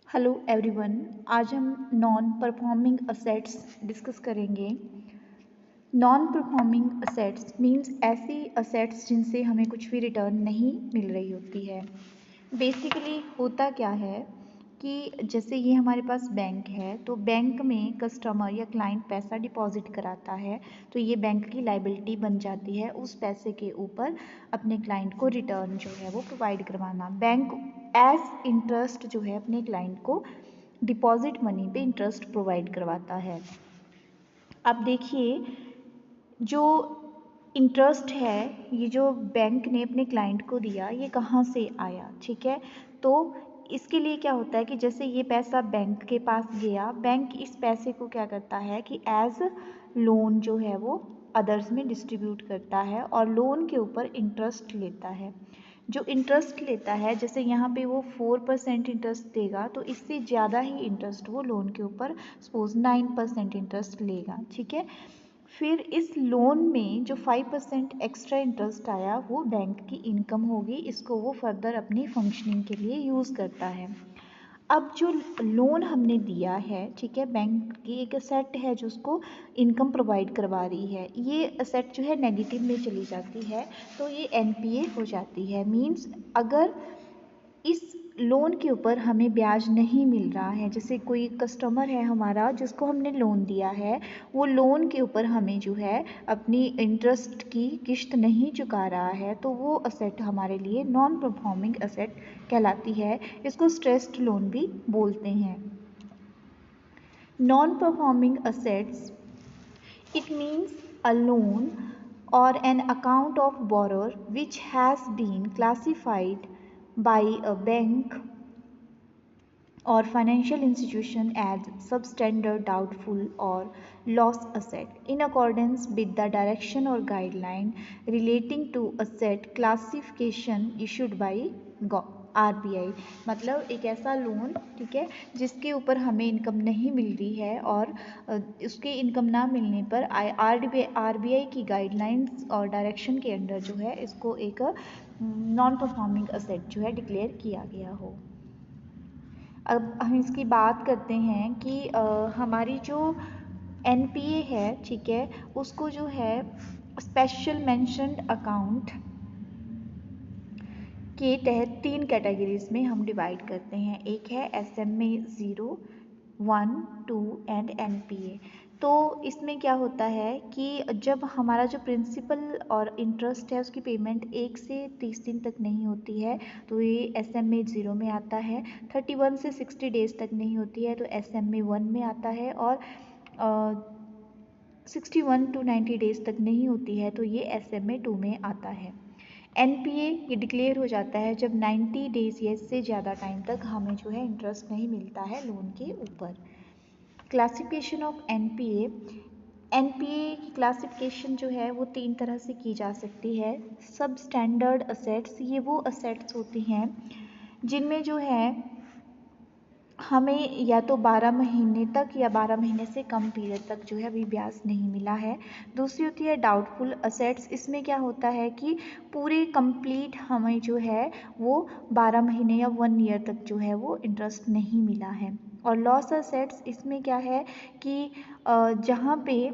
Hello everyone. आज हम non performing assets discuss करेंगे। नॉन परफॉर्मिंग असेट्स मींस ऐसी असेट्स जिनसे हमें कुछ भी रिटर्न नहीं मिल रही होती है। बेसिकली होता क्या है कि जैसे ये हमारे पास बैंक है, तो बैंक में कस्टमर या क्लाइंट पैसा डिपॉजिट कराता है, तो ये बैंक की लाइबिलिटी बन जाती है उस पैसे के ऊपर अपने क्लाइंट को रिटर्न जो है वो प्रोवाइड करवाना। बैंक एज इंटरेस्ट जो है अपने क्लाइंट को डिपॉजिट मनी पे इंटरेस्ट प्रोवाइड करवाता है। अब देखिए, जो इंटरेस्ट है ये जो बैंक ने अपने क्लाइंट को दिया, ये कहाँ से आया, ठीक है। तो इसके लिए क्या होता है कि जैसे ये पैसा बैंक के पास गया, बैंक इस पैसे को क्या करता है कि एज लोन जो है वो अदर्स में डिस्ट्रीब्यूट करता है और लोन के ऊपर इंटरेस्ट लेता है। जो इंटरेस्ट लेता है, जैसे यहाँ पे वो 4% इंटरेस्ट देगा, तो इससे ज़्यादा ही इंटरेस्ट वो लोन के ऊपर सपोज 9% इंटरेस्ट लेगा, ठीक है। फिर इस लोन में जो 5% एक्स्ट्रा इंटरेस्ट आया वो बैंक की इनकम होगी, इसको वो फर्दर अपनी फंक्शनिंग के लिए यूज़ करता है। अब जो लोन हमने दिया है, ठीक है, बैंक की एक असेट है जो उसको इनकम प्रोवाइड करवा रही है, ये असेट जो है नेगेटिव में चली जाती है, तो ये एनपीए हो जाती है। मींस अगर इस लोन के ऊपर हमें ब्याज नहीं मिल रहा है, जैसे कोई कस्टमर है हमारा जिसको हमने लोन दिया है, वो लोन के ऊपर हमें जो है अपनी इंटरेस्ट की किश्त नहीं चुका रहा है, तो वो असेट हमारे लिए नॉन परफॉर्मिंग असेट कहलाती है। इसको स्ट्रेस्ड लोन भी बोलते हैं। Non performing assets, it means a loan or an account of borrower which has been classified by a bank or financial institution as substandard, doubtful or loss asset in accordance with the direction or guideline relating to asset classification issued by RBI. मतलब एक ऐसा loan, ठीक है, जिसके ऊपर हमें income नहीं मिल रही है और उसके इनकम ना मिलने पर आरबीआई की गाइडलाइंस और डायरेक्शन के अंडर जो है इसको एक नॉन परफॉर्मिंग असेट जो है डिक्लेयर किया गया हो। अब हम इसकी बात करते हैं कि हमारी जो एनपीए है, ठीक है, उसको जो है स्पेशल मेंशन्ड अकाउंट के तहत 3 कैटेगरीज में हम डिवाइड करते हैं। एक है SMA 0, 1, 2 एंड NPA। तो इसमें क्या होता है कि जब हमारा जो प्रिंसिपल और इंटरेस्ट है उसकी पेमेंट 1 से 30 दिन तक नहीं होती है, तो ये SMA 0 में आता है। 31 से 60 डेज तक नहीं होती है तो SMA 1 में आता है, और 61 टू 90 डेज तक नहीं होती है तो ये SMA 2 में आता है। एनपीए ये डिक्लेयर हो जाता है जब 90 डेज या इससे ज़्यादा टाइम तक हमें जो है इंटरेस्ट नहीं मिलता है लोन के ऊपर। क्लासिफिकेशन ऑफ एनपीए, एनपीए की क्लासिफिकेशन जो है वो 3 तरह से की जा सकती है। सब स्टैंडर्ड असेट्स, ये वो असेट्स होती हैं जिनमें जो है हमें या तो 12 महीने तक या 12 महीने से कम पीरियड तक जो है अभी ब्याज नहीं मिला है। दूसरी होती है डाउटफुल असेट्स, इसमें क्या होता है कि पूरे कंप्लीट हमें जो है वो 12 महीने या 1 ईयर तक जो है वो इंटरेस्ट नहीं मिला है। और लॉस असेट्स, इसमें क्या है कि जहाँ पे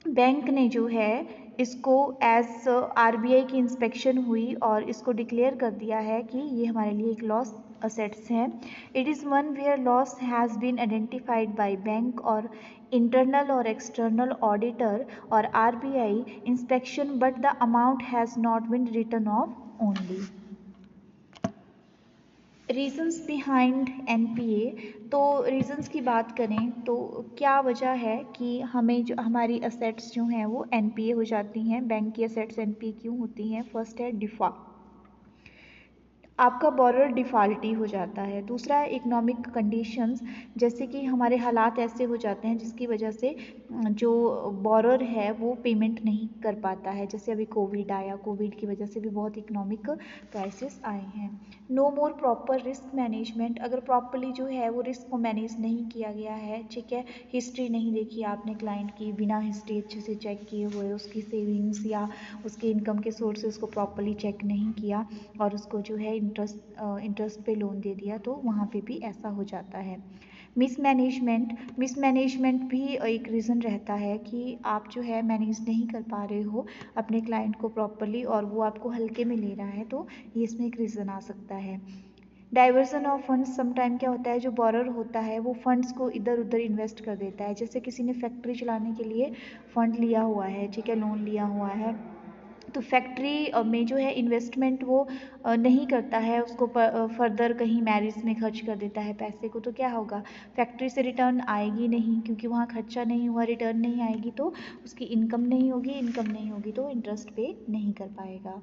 बैंक ने जो है इसको एज आरबीआई की इंस्पेक्शन हुई और इसको डिक्लेयर कर दिया है कि ये हमारे लिए एक लॉस असेट्स हैं। It is one where loss has been identified by bank और इंटरनल और एक्सटर्नल ऑडिटर और RBI inspection but the amount has not been written off only. Reasons behind NPA, तो रीजंस की बात करें तो क्या वजह है कि हमें जो हमारी असेट्स जो हैं वो एनपीए हो जाती हैं, बैंक की असेट्स एनपीए क्यों होती हैं। फर्स्ट है डिफॉल्ट, आपका बोरर डिफ़ाल्टी हो जाता है। दूसरा है इकोनॉमिक कंडीशंस, जैसे कि हमारे हालात ऐसे हो जाते हैं जिसकी वजह से जो बोरर है वो पेमेंट नहीं कर पाता है, जैसे अभी कोविड आया, कोविड की वजह से भी बहुत इकोनॉमिक क्राइसिस आए हैं। नो मोर प्रॉपर रिस्क मैनेजमेंट, अगर प्रॉपरली जो है वो रिस्क को मैनेज नहीं किया गया है, ठीक है, हिस्ट्री नहीं देखी आपने क्लाइंट की, बिना हिस्ट्री अच्छे से चेक किए हुए उसकी सेविंग्स या उसके इनकम के सोर्सेज को प्रॉपरली चेक नहीं किया और उसको जो है इंटरेस्ट पे लोन दे दिया, तो वहाँ पे भी ऐसा हो जाता है। मिसमैनेजमेंट भी एक रीज़न रहता है कि आप जो है मैनेज नहीं कर पा रहे हो अपने क्लाइंट को प्रॉपरली और वो आपको हल्के में ले रहा है, तो ये इसमें एक रीज़न आ सकता है। डाइवर्जन ऑफ फंड्स, समटाइम क्या होता है, जो बोरर होता है वो फंड्स को इधर उधर इन्वेस्ट कर देता है। जैसे किसी ने फैक्ट्री चलाने के लिए फंड लिया हुआ है, ठीक है, लोन लिया हुआ है, तो फैक्ट्री में जो है इन्वेस्टमेंट वो नहीं करता है, उसको फर्दर कहीं मैरिज में खर्च कर देता है पैसे को, तो क्या होगा, फैक्ट्री से रिटर्न आएगी नहीं, क्योंकि वहाँ खर्चा नहीं हुआ, रिटर्न नहीं आएगी, तो उसकी इनकम नहीं होगी तो इंटरेस्ट पे नहीं कर पाएगा।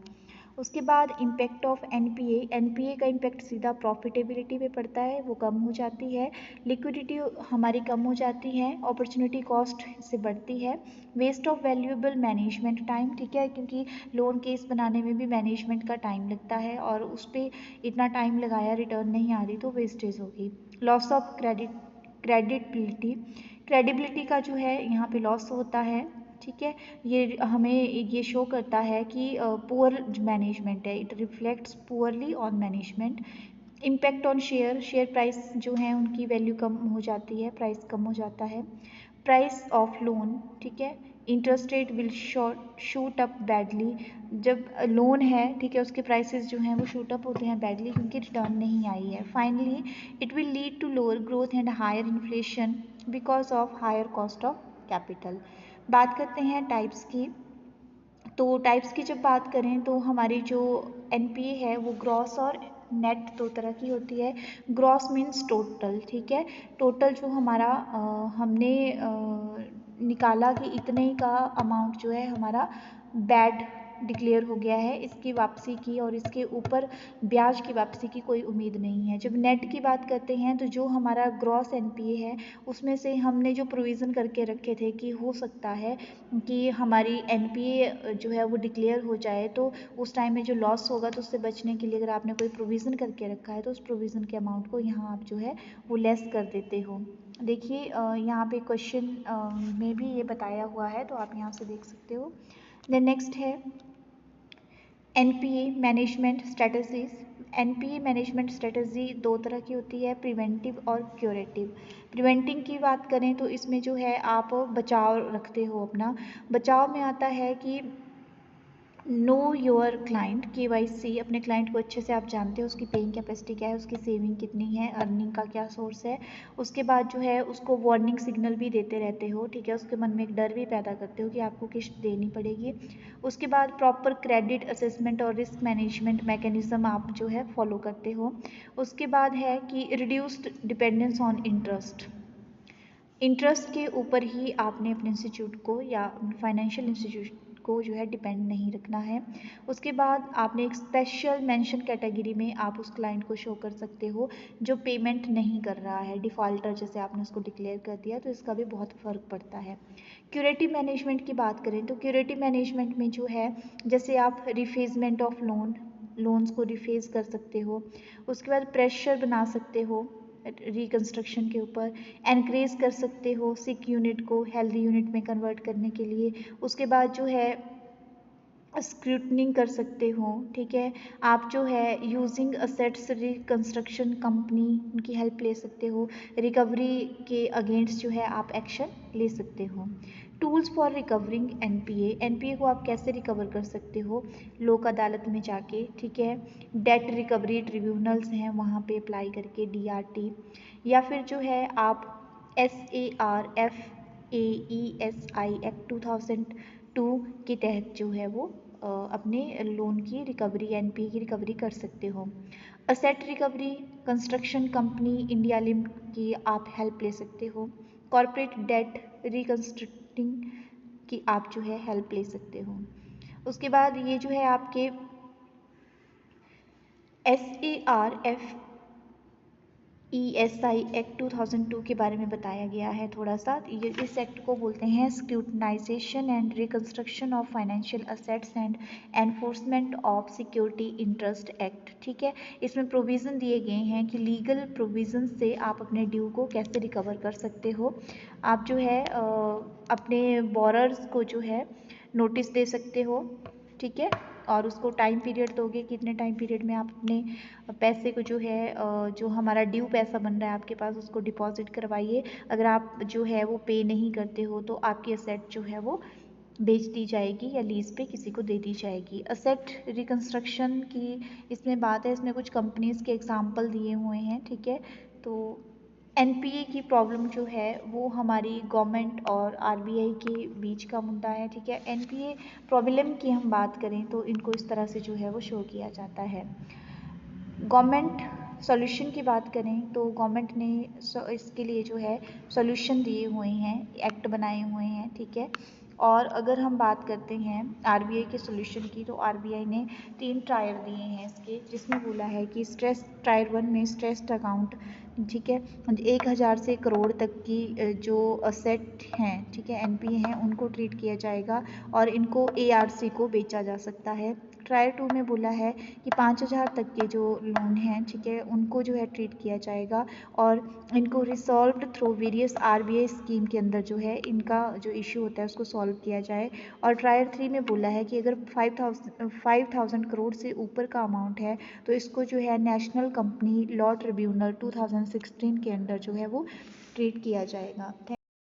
उसके बाद इम्पैक्ट ऑफ एनपीए का इम्पैक्ट सीधा प्रॉफिटेबिलिटी पे पड़ता है, वो कम हो जाती है, लिक्विडिटी हमारी कम हो जाती है, अपॉर्चुनिटी कॉस्ट से बढ़ती है, waste of valuable management time, ठीक है, क्योंकि लोन केस बनाने में भी मैनेजमेंट का टाइम लगता है और उस पर इतना टाइम लगाया, रिटर्न नहीं आ रही, तो वेस्टेज होगी। लॉस ऑफ क्रेडिबिलिटी का जो है यहाँ पे लॉस होता है, ठीक है, ये हमें ये शो करता है कि पुअर मैनेजमेंट है, it reflects poorly on management. Impact on share price जो है उनकी वैल्यू कम हो जाती है, प्राइस कम हो जाता है। प्राइस ऑफ लोन, ठीक है, interest rate will shoot up badly, जब लोन है, ठीक है, उसके प्राइसेस जो हैं वो शूट अप होते हैं बैडली क्योंकि रिटर्न नहीं आई है। Finally it will lead to lower growth and higher inflation because of higher cost of capital. बात करते हैं टाइप्स की, तो टाइप्स की जब बात करें तो हमारी जो एनपीए है वो ग्रॉस और नेट दो तरह की होती है। ग्रॉस मीन्स टोटल, ठीक है, टोटल जो हमारा हमने निकाला कि इतने का अमाउंट जो है हमारा बैड डिक्लेयर हो गया है, इसकी वापसी की और इसके ऊपर ब्याज की वापसी की कोई उम्मीद नहीं है। जब नेट की बात करते हैं तो जो हमारा ग्रॉस एनपीए है उसमें से हमने जो प्रोविज़न करके रखे थे कि हो सकता है कि हमारी एनपीए जो है वो डिक्लेयर हो जाए, तो उस टाइम में जो लॉस होगा तो उससे बचने के लिए अगर आपने कोई प्रोविज़न करके रखा है तो उस प्रोविज़न के अमाउंट को यहाँ आप जो है वो लेस कर देते हो। देखिए यहाँ पे क्वेश्चन में भी ये बताया हुआ है, तो आप यहाँ से देख सकते हो। देन नेक्स्ट है NPA management strategies. NPA management strategy दो तरह की होती है, प्रिवेंटिव और क्यूरेटिव। प्रिवेंटिंग की बात करें तो इसमें जो है आप बचाव रखते हो अपना, बचाव में आता है कि नो योर क्लाइंट, KYC, अपने क्लाइंट को अच्छे से आप जानते हो, उसकी पेइंग कैपेसिटी क्या है, उसकी सेविंग कितनी है, अर्निंग का क्या सोर्स है। उसके बाद जो है उसको वार्निंग सिग्नल भी देते रहते हो, ठीक है, उसके मन में एक डर भी पैदा करते हो कि आपको किस्त देनी पड़ेगी। उसके बाद प्रॉपर क्रेडिट असेसमेंट और रिस्क मैनेजमेंट मैकेनिज्म आप जो है फॉलो करते हो। उसके बाद है कि रिड्यूस्ड डिपेंडेंस ऑन इंटरेस्ट के ऊपर ही आपने अपने इंस्टीट्यूट को या फाइनेंशियल इंस्टीट्यूट को जो है डिपेंड नहीं रखना है। उसके बाद आपने एक स्पेशल मेंशन कैटेगरी में आप उस क्लाइंट को शो कर सकते हो जो पेमेंट नहीं कर रहा है, डिफ़ॉल्टर जैसे आपने उसको डिक्लेयर कर दिया, तो इसका भी बहुत फ़र्क पड़ता है। क्यूरेटिव मैनेजमेंट की बात करें तो क्यूरेटिव मैनेजमेंट में जो है जैसे आप रिफेजमेंट ऑफ लोन्स को रिफेज कर सकते हो। उसके बाद प्रेशर बना सकते हो रिकंस्ट्रक्शन के ऊपर, एनकरेज कर सकते हो सिक यूनिट को हेल्दी यूनिट में कन्वर्ट करने के लिए। उसके बाद जो है स्क्रूटनिंग कर सकते हो, ठीक है, आप जो है यूजिंग असेट्स रिकंस्ट्रक्शन कंपनी उनकी हेल्प ले सकते हो, रिकवरी के अगेंस्ट जो है आप एक्शन ले सकते हो। टूल्स फॉर रिकवरिंग एनपीए को आप कैसे रिकवर कर सकते हो, लोक अदालत में जाके, ठीक है, डेट रिकवरी ट्रिब्यूनल्स हैं वहाँ पे अप्लाई करके, DRT, या फिर जो है आप SARFAESI एक्ट 2002 के तहत जो है वो अपने लोन की रिकवरी, एनपीए की रिकवरी कर सकते हो। Asset recovery construction company India limited की आप हेल्प ले सकते हो। कॉर्पोरेट डेट रिकंस्ट्रक्टिंग की आप जो है हेल्प ले सकते हो। उसके बाद ये जो है आपके SARFESI एक्ट 2002 के बारे में बताया गया है थोड़ा सा। ये इस एक्ट को बोलते हैं scrutinisation and reconstruction of financial assets and enforcement of security interest act, ठीक है। इसमें प्रोविज़न दिए गए हैं कि लीगल प्रोविज़न से आप अपने ड्यू को कैसे रिकवर कर सकते हो। आप जो है अपने बोरर्स को जो है नोटिस दे सकते हो, ठीक है, और उसको टाइम पीरियड दोगे, कितने टाइम पीरियड में आप अपने पैसे को जो है जो हमारा ड्यू पैसा बन रहा है आपके पास उसको डिपॉजिट करवाइए। अगर आप जो है वो पे नहीं करते हो तो आपकी असेट जो है वो बेच दी जाएगी या लीज पे किसी को दे दी जाएगी। असेट रिकंस्ट्रक्शन की इसमें बात है, इसमें कुछ कंपनीज के एग्जांपल दिए हुए हैं, ठीक है। तो एनपीए की प्रॉब्लम जो है वो हमारी गवर्नमेंट और आरबीआई के बीच का मुद्दा है, ठीक है। एनपीए प्रॉब्लम की हम बात करें तो इनको इस तरह से जो है वो शो किया जाता है। गवर्नमेंट सॉल्यूशन की बात करें तो गवर्नमेंट ने इसके लिए जो है सॉल्यूशन दिए हुए हैं, एक्ट बनाए हुए हैं, ठीक है। और अगर हम बात करते हैं आरबीआई के सॉल्यूशन की तो आरबीआई ने 3 टायर दिए हैं इसके, जिसमें बोला है कि स्ट्रेस टायर 1 में स्ट्रेस्ड अकाउंट, ठीक है, 1000 से करोड़ तक की जो असेट हैं, ठीक है, एनपीए हैं, उनको ट्रीट किया जाएगा और इनको एआरसी को बेचा जा सकता है। टायर 2 में बोला है कि 5000 तक के जो लोन हैं, ठीक है, उनको जो है ट्रीट किया जाएगा और इनको रिसॉल्व्ड थ्रू वेरियस आरबीआई स्कीम के अंदर जो है इनका जो इशू होता है उसको सॉल्व किया जाए। और टायर 3 में बोला है कि अगर 5000 करोड़ से ऊपर का अमाउंट है तो इसको जो है नेशनल कंपनी लॉ ट्रिब्यूनल 2016 के अंदर जो है वो ट्रीट किया जाएगा।